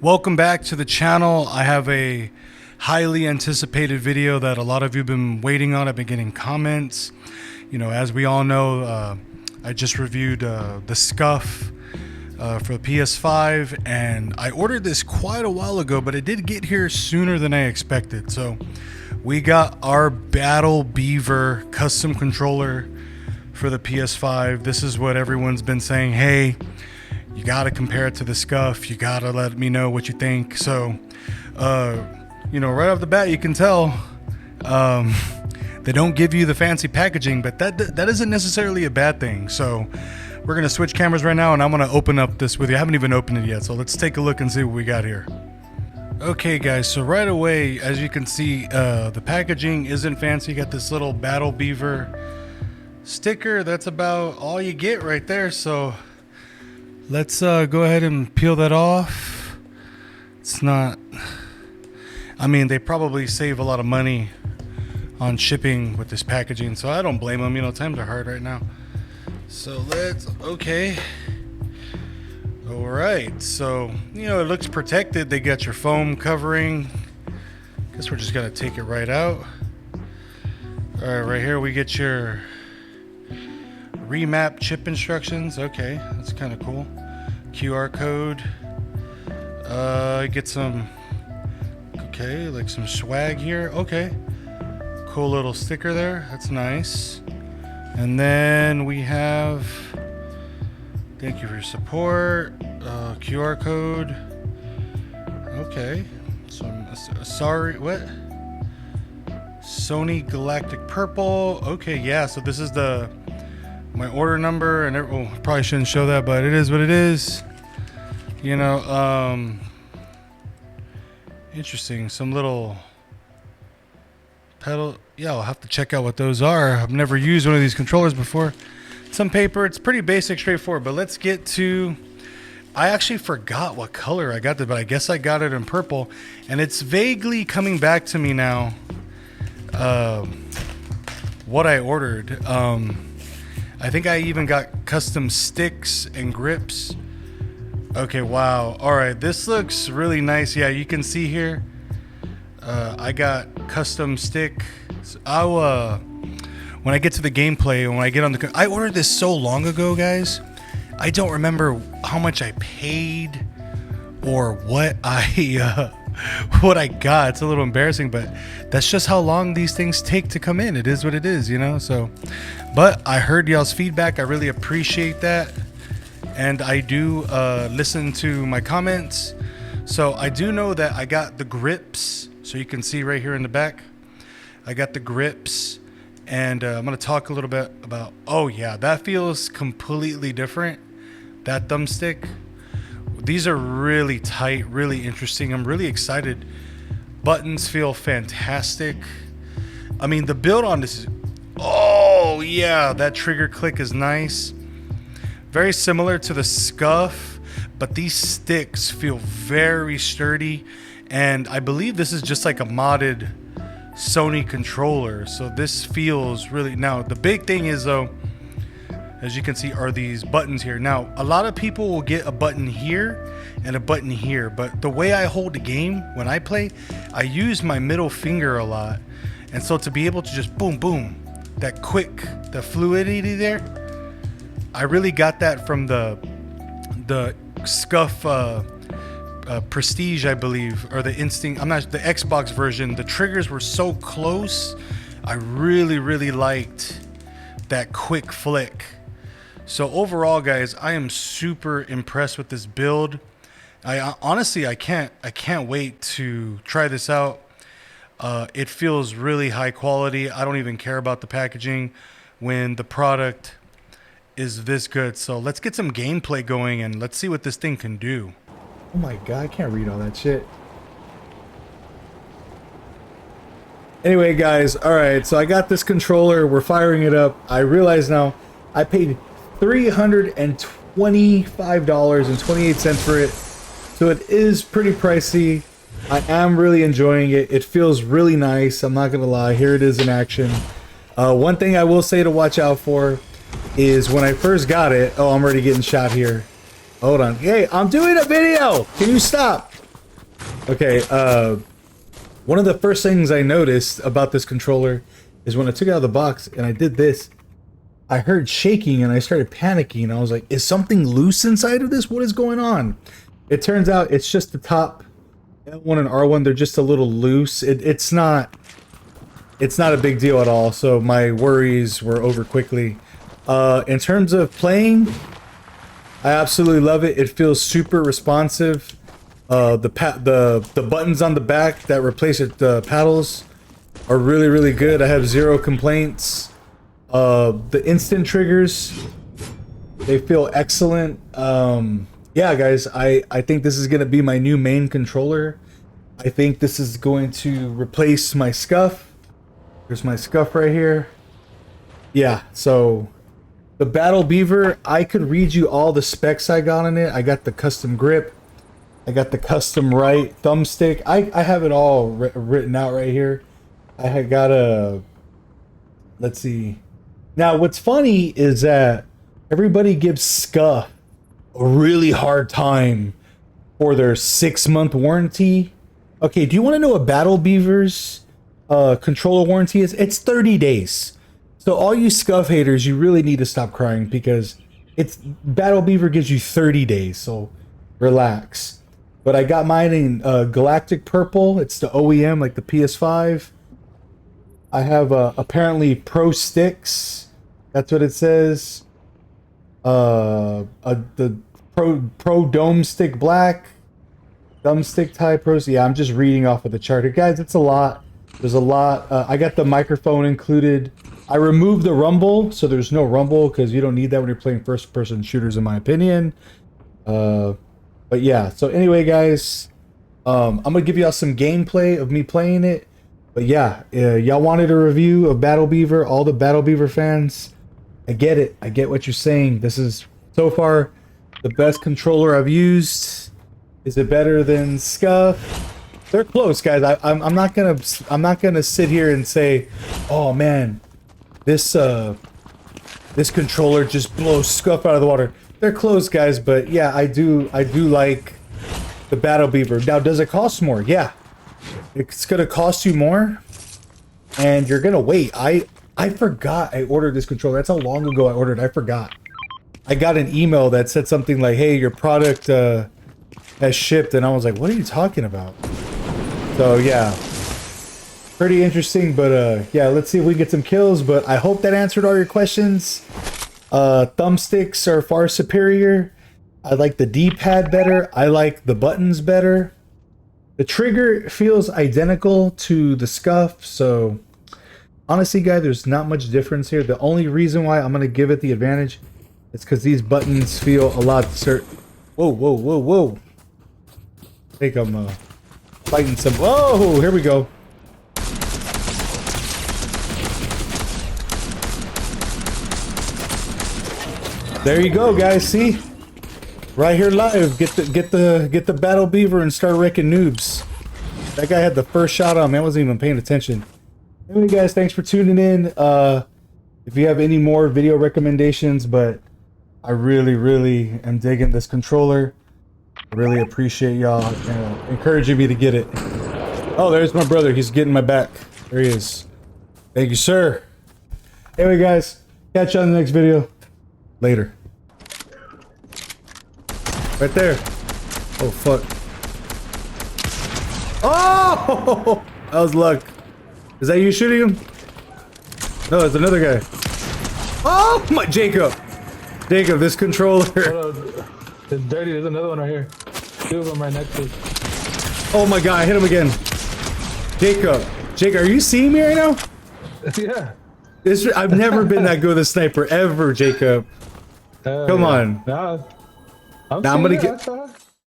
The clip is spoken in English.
Welcome back to the channel. I have a highly anticipated video that a lot of you have been waiting on. I've been getting comments. You know, as we all know, I just reviewed the Scuff for the PS5, and I ordered this quite a while ago, but it did get here sooner than I expected. So we got our Battle Beaver custom controller for the PS5. This is what everyone's been saying. Hey, you gotta compare it to the Scuff. You gotta let me know what you think. So, you know, right off the bat, you can tell they don't give you the fancy packaging, but that isn't necessarily a bad thing. So, we're gonna switch cameras right now, and I'm gonna open up this with you. I haven't even opened it yet, so let's take a look and see what we got here. Okay, guys. So right away, as you can see, the packaging isn't fancy. You got this little Battle Beaver sticker. That's about all you get right there. So. Let's go ahead and peel that off. It's not, I mean, they probably save a lot of money on shipping with this packaging, so I don't blame them. You know, times are hard right now. So okay. All right, so, you know, it looks protected. They got your foam covering. Guess we're just gonna take it right out. All right, right here we get your remap chip instructions. Okay, that's kind of cool. QR code. Get some, okay, like some swag here. Okay, cool little sticker there. That's nice. And then we have, thank you for your support. QR code. Okay, so sorry, what? Sony Galactic Purple. Okay, yeah, so this is my order number, and probably shouldn't show that, but it is what it is. You know, interesting. Some little pedal. Yeah, I'll have to check out what those are. I've never used one of these controllers before. Some paper. It's pretty basic, straightforward. But let's get to. I actually forgot what color I got it, but I guess I got it in purple, and it's vaguely coming back to me now. What I ordered. I think I even got custom sticks and grips. Okay, wow. All right, this looks really nice. Yeah, you can see here. I got custom stick. When I get to the gameplay, when I get on the, I ordered this so long ago, guys. I don't remember how much I paid or what I got. It's a little embarrassing, but that's just how long these things take to come in. It is what it is, you know. So, but I heard y'all's feedback. I really appreciate that, and I do listen to my comments. So I do know that I got the grips. So you can see right here in the back, I got the grips, and I'm gonna talk a little bit about. Oh yeah, that feels completely different. That thumbstick. These are really tight, really interesting. I'm really excited. Buttons feel fantastic. I mean, the build on this is, oh yeah, that trigger click is nice. Very similar to the Scuff, but these sticks feel very sturdy. And I believe this is just like a modded Sony controller. So this feels really, now the big thing is though, as you can see, are these buttons here. Now, a lot of people will get a button here and a button here, but the way I hold the game when I play, I use my middle finger a lot. And so to be able to just boom, boom, that quick, the fluidity there, I really got that from the Scuff Prestige, I believe, or the Instinct, I'm not, the Xbox version. The triggers were so close. I really, really liked that quick flick. So overall, guys, I am super impressed with this build. Honestly, I can't wait to try this out. It feels really high quality. I don't even care about the packaging when the product is this good. So let's get some gameplay going and let's see what this thing can do. Oh my god, I can't read all that shit. Anyway, guys, alright, so I got this controller. We're firing it up. I realize now I paid $325.28 for it. So it is pretty pricey. I am really enjoying it. It feels really nice. I'm not going to lie. Here it is in action. One thing I will say to watch out for is when I first got it. Oh, I'm already getting shot here. Hold on. Hey, I'm doing a video. Can you stop? Okay, one of the first things I noticed about this controller is when I took it out of the box and I did this, I heard shaking and I started panicking. I was like, is something loose inside of this? What is going on? It turns out it's just the top L1 and R1. They're just a little loose. It's not a big deal at all. So my worries were over quickly. In terms of playing, I absolutely love it. It feels super responsive. The buttons on the back that replace the paddles are really, really good. I have zero complaints. The instant triggers, they feel excellent. Yeah, guys, I think this is going to be my new main controller. I think this is going to replace my Scuff. There's my Scuff right here. Yeah, so the Battle Beaver, I could read you all the specs I got on it. I got the custom grip. I got the custom right thumbstick. I have it all written out right here. I had got a... Let's see. Now, what's funny is that everybody gives Scuff a really hard time for their 6-month warranty. Okay, do you want to know what Battle Beaver's controller warranty is? It's 30 days. So all you Scuff haters, you really need to stop crying because Battle Beaver gives you 30 days. So relax. But I got mine in Galactic Purple. It's the OEM, like the PS5. I have apparently Pro Sticks. That's what it says. The Pro Dome Stick Black. Thumbstick type pros. Yeah, I'm just reading off of the chart here. Guys, it's a lot. There's a lot. I got the microphone included. I removed the rumble, so there's no rumble because you don't need that when you're playing first-person shooters, in my opinion. But yeah, so anyway, guys, I'm going to give y'all some gameplay of me playing it. But yeah, y'all wanted a review of Battle Beaver, all the Battle Beaver fans. I get it. I get what you're saying. This is, so far, the best controller I've used. Is it better than Scuff? They're close, guys. I'm not gonna sit here and say, oh man, this controller just blows Scuff out of the water. They're close, guys, but yeah, I do like the Battle Beaver. Now, does it cost more? Yeah. It's gonna cost you more, and you're gonna wait. I forgot I ordered this controller. That's how long ago I ordered. I forgot. I got an email that said something like, "Hey, your product has shipped," and I was like, "What are you talking about?" So yeah, pretty interesting. But yeah, let's see if we get some kills. But I hope that answered all your questions. Thumbsticks are far superior. I like the D-pad better. I like the buttons better. The trigger feels identical to the Scuff, so honestly, guys, there's not much difference here. The only reason why I'm going to give it the advantage is because these buttons feel a lot Whoa, whoa, whoa, whoa. I think I'm fighting some... Whoa, here we go. There you go, guys. See? Right here live. Get the Battle Beaver and start wrecking noobs. That guy had the first shot on me. I wasn't even paying attention. Anyway, guys, thanks for tuning in. If you have any more video recommendations, but I really am digging this controller. I really appreciate y'all encouraging me to get it. Oh, there's my brother. He's getting my back. There he is. Thank you, sir. Anyway, guys, catch you on the next video. Later. Right there. Oh, fuck. Oh! That was luck. Is that you shooting him? No, it's another guy. Oh, my Jacob. Jacob, this controller. It's dirty. There's another one right here. 2 of them right next to it. Oh my god, I hit him again. Jacob, are you seeing me right now? Yeah. I've never been that good with a sniper ever, Jacob. Come on. Nah, I'm Now I'm gonna get.